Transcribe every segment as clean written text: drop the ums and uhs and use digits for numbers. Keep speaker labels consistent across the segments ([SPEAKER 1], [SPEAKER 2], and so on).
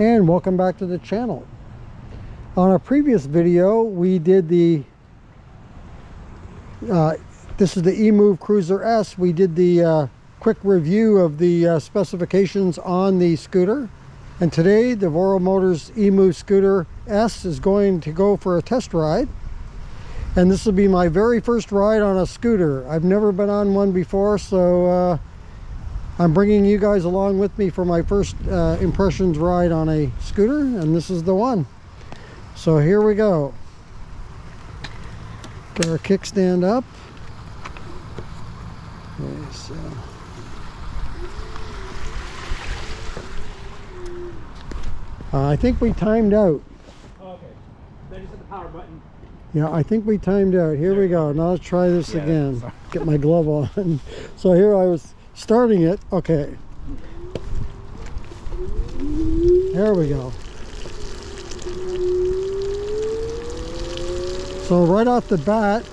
[SPEAKER 1] and welcome back to the channel. On a previous video we did the this is the Emove Cruiser S. We did the quick review of the specifications on the scooter, and today the Voro Motors Emove Scooter S is going to go for a test ride, and this will be my very first ride on a scooter. I've never been on one before, so I'm bringing you guys along with me for my first impressions ride on a scooter, and this is the one. So here we go. Get our kickstand up. Okay, so I think we timed out.
[SPEAKER 2] Oh, okay. Then you hit the power button.
[SPEAKER 1] Yeah, I think we timed out. Here we go. Now let's try this again. Get my glove on. So here I was starting it. Okay. There we go. So right off the bat,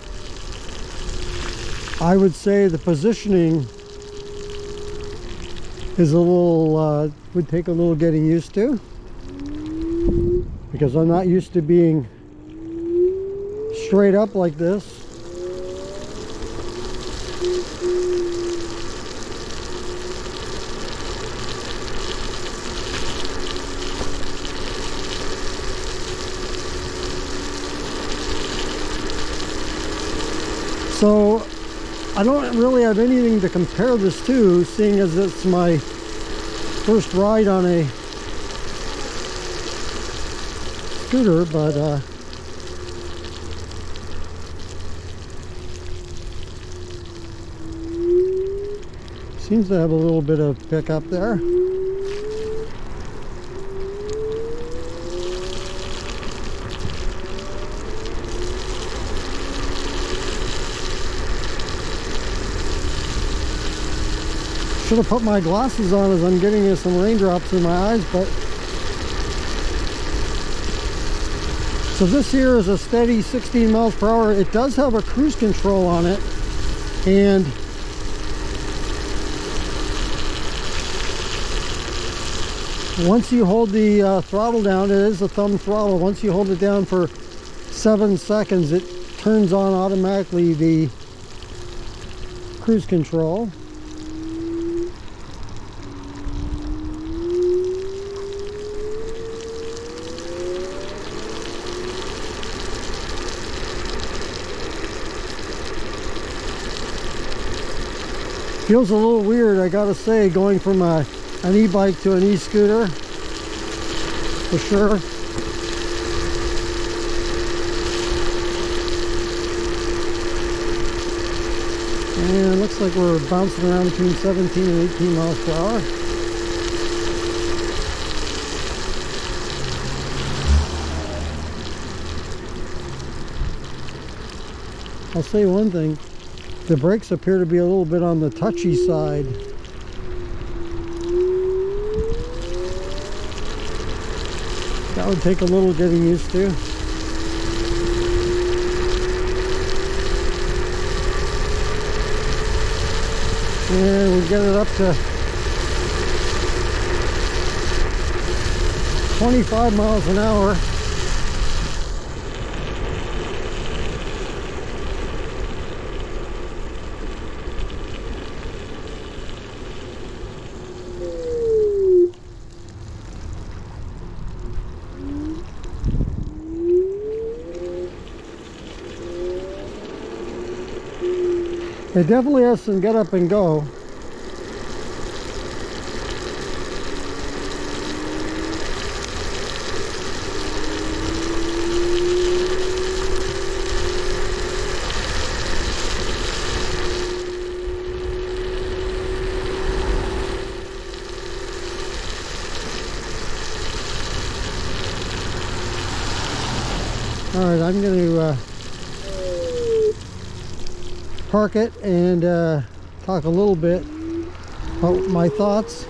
[SPEAKER 1] I would say the positioning is a little, would take a little getting used to, because I'm not used to being straight up like this. So I don't really have anything to compare this to, seeing as it's my first ride on a scooter, but seems to have a little bit of pickup there. Should have put my glasses on as I'm getting some raindrops in my eyes, but so this here is a steady 16 miles per hour. It does have a cruise control on it, and once you hold the throttle down, it is a thumb throttle. Once you hold it down for 7 seconds, it turns on automatically the cruise control. Feels a little weird, I gotta say, going from an e-bike to an e-scooter, for sure. And it looks like we're bouncing around between 17 and 18 miles per hour. I'll say one thing. The brakes appear to be a little bit on the touchy side. That would take a little getting used to. And we get it up to 25 miles an hour. It definitely has some get up and go. All right, I'm going to park it and talk a little bit about my thoughts.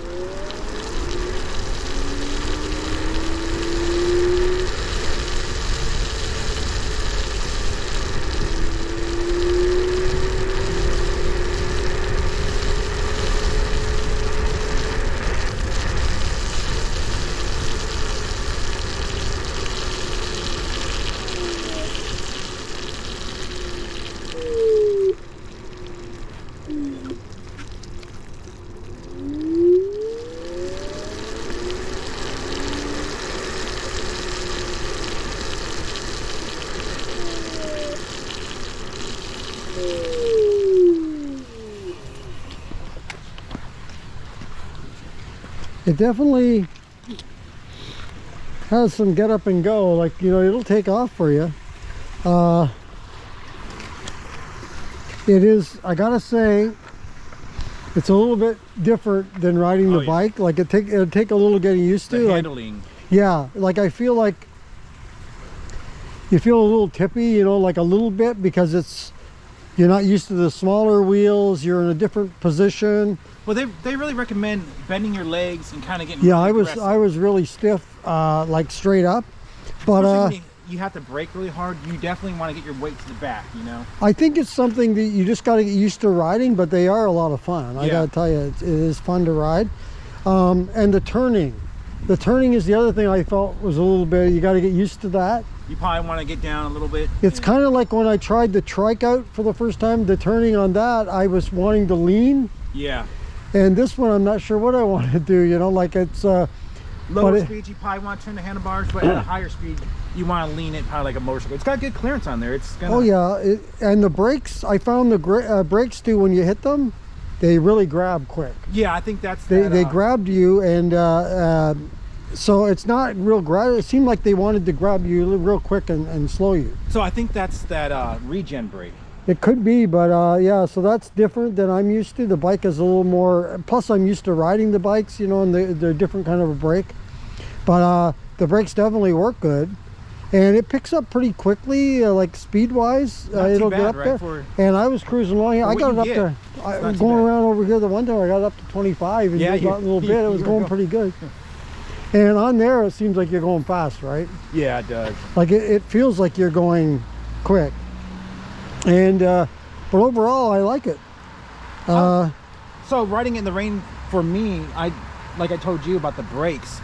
[SPEAKER 1] It definitely has some get up and go, like, you know, it'll take off for you. It is, I gotta say, it's a little bit different than riding the bike. Like it'd take a little getting used to.
[SPEAKER 3] The handling.
[SPEAKER 1] Yeah, like I feel like you feel a little tippy, you know, like a little bit, because you're not used to the smaller wheels, you're in a different position.
[SPEAKER 3] Well, they really recommend bending your legs and kind of getting
[SPEAKER 1] Yeah,
[SPEAKER 3] really
[SPEAKER 1] I was really stiff, like straight up. But
[SPEAKER 3] when you have to brake really hard, you definitely want to get your weight to the back, you know.
[SPEAKER 1] I think it's something that you just got to get used to riding, but they are a lot of fun. I gotta tell you, it is fun to ride. And the turning is the other thing I felt was a little bit, you got to get used to that.
[SPEAKER 3] You probably want to get down a little bit.
[SPEAKER 1] It's kind of like when I tried the trike out for the first time, the turning on that, I was wanting to lean.
[SPEAKER 3] Yeah.
[SPEAKER 1] And this one, I'm not sure what I want to do, you know, like it's...
[SPEAKER 3] lower speed, you probably want to turn the handlebars, but at a higher speed, you want to lean it probably like a motorcycle. It's got good clearance on there. It's gonna...
[SPEAKER 1] Oh yeah, and the brakes, I found the brakes too, when you hit them, they really grab quick.
[SPEAKER 3] Yeah, I think that's...
[SPEAKER 1] They grabbed you, and so it's not real grab. It seemed like they wanted to grab you real quick and slow you.
[SPEAKER 3] So I think that's that regen brake.
[SPEAKER 1] It could be, but yeah, so that's different than I'm used to. The bike is a little more, plus I'm used to riding the bikes, you know, and they're different kind of a brake. But the brakes definitely work good. And it picks up pretty quickly, like speed-wise. It'll get up there. And I was cruising along here. I got it up to, I was going around over here the one time, I got it up to 25, and a little bit. It was going pretty good. And on there, it seems like you're going fast, right?
[SPEAKER 3] Yeah, it does.
[SPEAKER 1] Like it feels like you're going quick. And but overall, I like it.
[SPEAKER 3] So riding in the rain for me, like I told you about the brakes.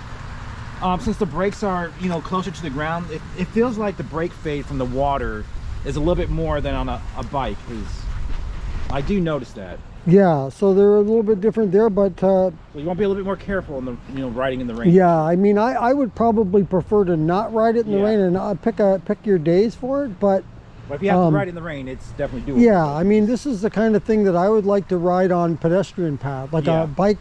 [SPEAKER 3] Since the brakes are, you know, closer to the ground, it feels like the brake fade from the water is a little bit more than on a bike. Because I do notice that.
[SPEAKER 1] Yeah, so they're a little bit different there, but
[SPEAKER 3] so you want to be a little bit more careful in the, you know, riding in the rain.
[SPEAKER 1] Yeah, I mean, I would probably prefer to not ride it in the rain and pick your days for it, but
[SPEAKER 3] if you have to ride in the rain, it's definitely doable.
[SPEAKER 1] Yeah, I mean, this is the kind of thing that I would like to ride on pedestrian path, like a bike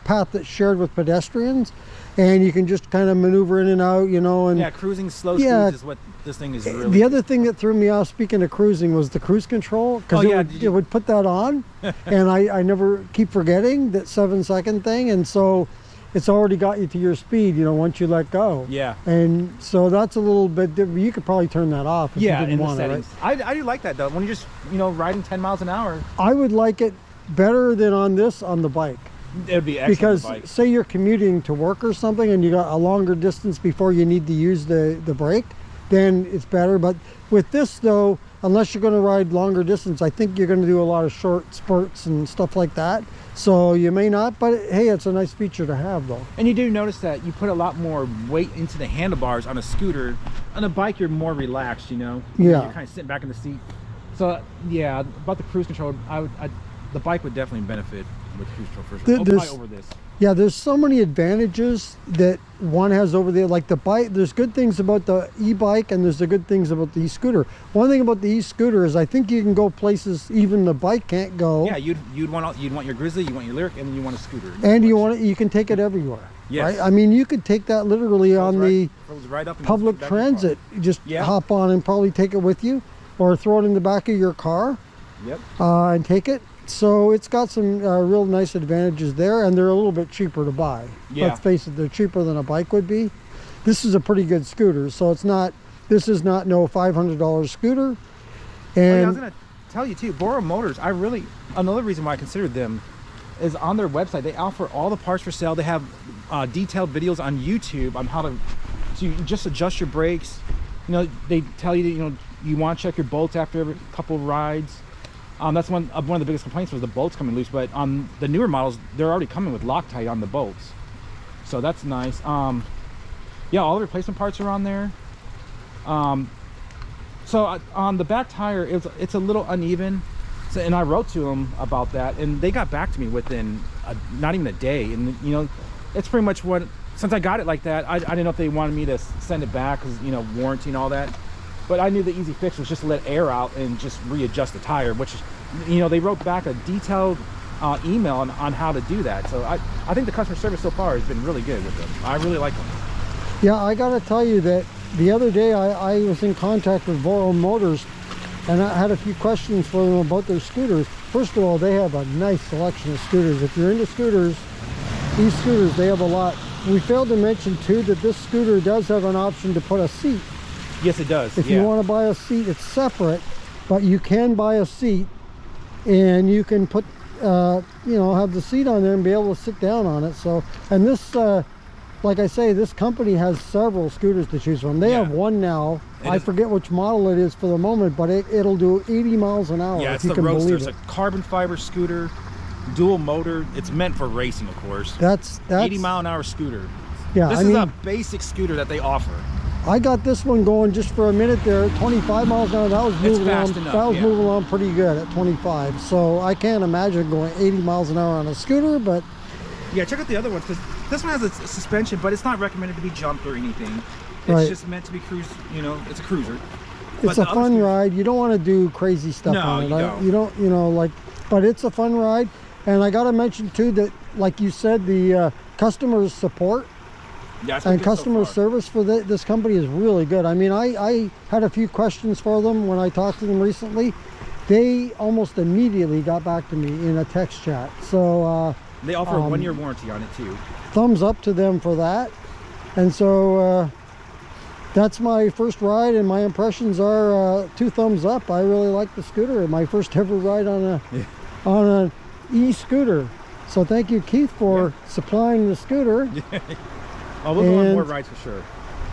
[SPEAKER 1] path that's shared with pedestrians, and you can just kind of maneuver in and out, you know. And
[SPEAKER 3] cruising slow speeds is what this thing is really.
[SPEAKER 1] The other thing that threw me off, speaking of cruising, was the cruise control, because it would put that on, and I never keep forgetting that 7-second thing, and so it's already got you to your speed, you know, once you let go.
[SPEAKER 3] Yeah. And
[SPEAKER 1] so that's a little bit different. You could probably turn that off if you didn't want it.
[SPEAKER 3] Right? I do like that though. When you're just, you know, riding 10 miles an hour.
[SPEAKER 1] I would like it better than on the bike.
[SPEAKER 3] It would be excellent.
[SPEAKER 1] Because say you're commuting to work or something and you got a longer distance before you need to use the brake, then it's better. But with this though, unless you're going to ride longer distance, I think you're going to do a lot of short spurts and stuff like that. So you may not, but hey, it's a nice feature to have though.
[SPEAKER 3] And you do notice that you put a lot more weight into the handlebars on a scooter. On a bike, you're more relaxed, you know?
[SPEAKER 1] Yeah.
[SPEAKER 3] You're kind of sitting back in the seat. So yeah, about the cruise control, the bike would definitely benefit with cruise control for sure. Probably over this.
[SPEAKER 1] Yeah, there's so many advantages that one has over there. Like the bike, there's good things about the e-bike and there's the good things about the e-scooter. One thing about the e-scooter is I think you can go places even the bike can't go.
[SPEAKER 3] Yeah, you'd want your Grizzly, you want your Lyric, and you want a scooter.
[SPEAKER 1] And you can take it everywhere.
[SPEAKER 3] Yes.
[SPEAKER 1] Right? I mean, you could take that literally on the
[SPEAKER 3] up
[SPEAKER 1] public transit. Just hop on and probably take it with you, or throw it in the back of your car.
[SPEAKER 3] Yep.
[SPEAKER 1] And take it. So it's got some real nice advantages there, and they're a little bit cheaper to buy.
[SPEAKER 3] Yeah.
[SPEAKER 1] Let's face it, they're cheaper than a bike would be. This is a pretty good scooter, so it's not. This is not no $500 scooter. And
[SPEAKER 3] I was gonna tell you too, Boro Motors. Another reason why I considered them is on their website. They offer all the parts for sale. They have detailed videos on YouTube on how to just adjust your brakes. You know, they tell you that, you know, you want to check your bolts after every couple of rides. That's one of the biggest complaints was the bolts coming loose, but on the newer models, they're already coming with Loctite on the bolts. So that's nice. Yeah, all the replacement parts are on there. So on the back tire, it's a little uneven. So, and I wrote to them about that, and they got back to me within not even a day. And, you know, it's pretty much since I got it like that, I didn't know if they wanted me to send it back because, you know, warranty and all that. But I knew the easy fix was just to let air out and just readjust the tire, which, you know, they wrote back a detailed email on how to do that. So I think the customer service so far has been really good with them. I really like them.
[SPEAKER 1] Yeah, I got to tell you that the other day I was in contact with Voro Motors, and I had a few questions for them about their scooters. First of all, they have a nice selection of scooters. If you're into scooters, these scooters, they have a lot. We failed to mention too that this scooter does have an option to put a seat.
[SPEAKER 3] Yes, it does.
[SPEAKER 1] If you want to buy a seat, it's separate, but you can buy a seat, and you can put, you know, have the seat on there and be able to sit down on it. So, and this, like I say, this company has several scooters to choose from. They have one now. I forget which model it is for the moment, but it'll do 80 miles an hour.
[SPEAKER 3] Yeah, it's the Roadster. It's a carbon fiber scooter, dual motor. It's meant for racing, of course. That's 80 mile an hour scooter.
[SPEAKER 1] Yeah,
[SPEAKER 3] this is a basic scooter that they offer.
[SPEAKER 1] I got this one going just for a minute there, 25 miles an hour. That was moving on. That was moving on pretty good at 25. So I can't imagine going 80 miles an hour on a scooter, but
[SPEAKER 3] yeah, check out the other ones, because this one has a suspension, but it's not recommended to be jumped or anything. It's just meant to be cruise. You know, it's a cruiser.
[SPEAKER 1] It's a fun ride. You don't want to do crazy stuff on it. You don't. You know, like, but it's a fun ride. And I got to mention too that, like you said, the customer support and customer service for this company is really good. I mean, I had a few questions for them when I talked to them recently. They almost immediately got back to me in a text chat. So
[SPEAKER 3] they offer a 1-year warranty on it too.
[SPEAKER 1] Thumbs up to them for that. And so that's my first ride, and my impressions are 2 thumbs up. I really like the scooter. My first ever ride on a e-scooter. So thank you, Keith, for supplying the scooter.
[SPEAKER 3] Oh, we'll go on more rides for sure.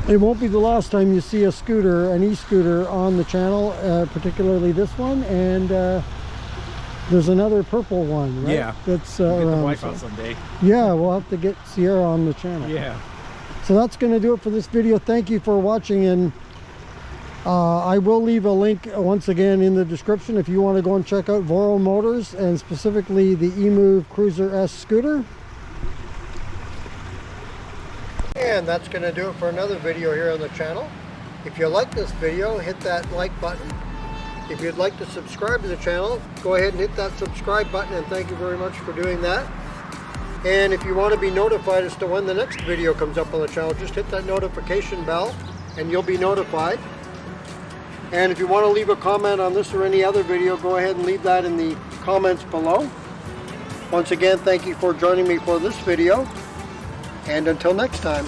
[SPEAKER 1] It won't be the last time you see a scooter, an e-scooter on the channel, particularly this one. And there's another purple one, right?
[SPEAKER 3] Yeah.
[SPEAKER 1] That's
[SPEAKER 3] we'll get
[SPEAKER 1] around.
[SPEAKER 3] the wife out someday.
[SPEAKER 1] Yeah, we'll have to get Sierra on the channel.
[SPEAKER 3] Yeah.
[SPEAKER 1] So that's going to do it for this video. Thank you for watching, and I will leave a link once again in the description if you want to go and check out Voro Motors, and specifically the Emove Cruiser S scooter. And that's going to do it for another video here on the channel. If you like this video, hit that like button. If you'd like to subscribe to the channel, go ahead and hit that subscribe button, and thank you very much for doing that. And if you want to be notified as to when the next video comes up on the channel, just hit that notification bell and you'll be notified. And if you want to leave a comment on this or any other video, go ahead and leave that in the comments below. Once again, thank you for joining me for this video, and until next time.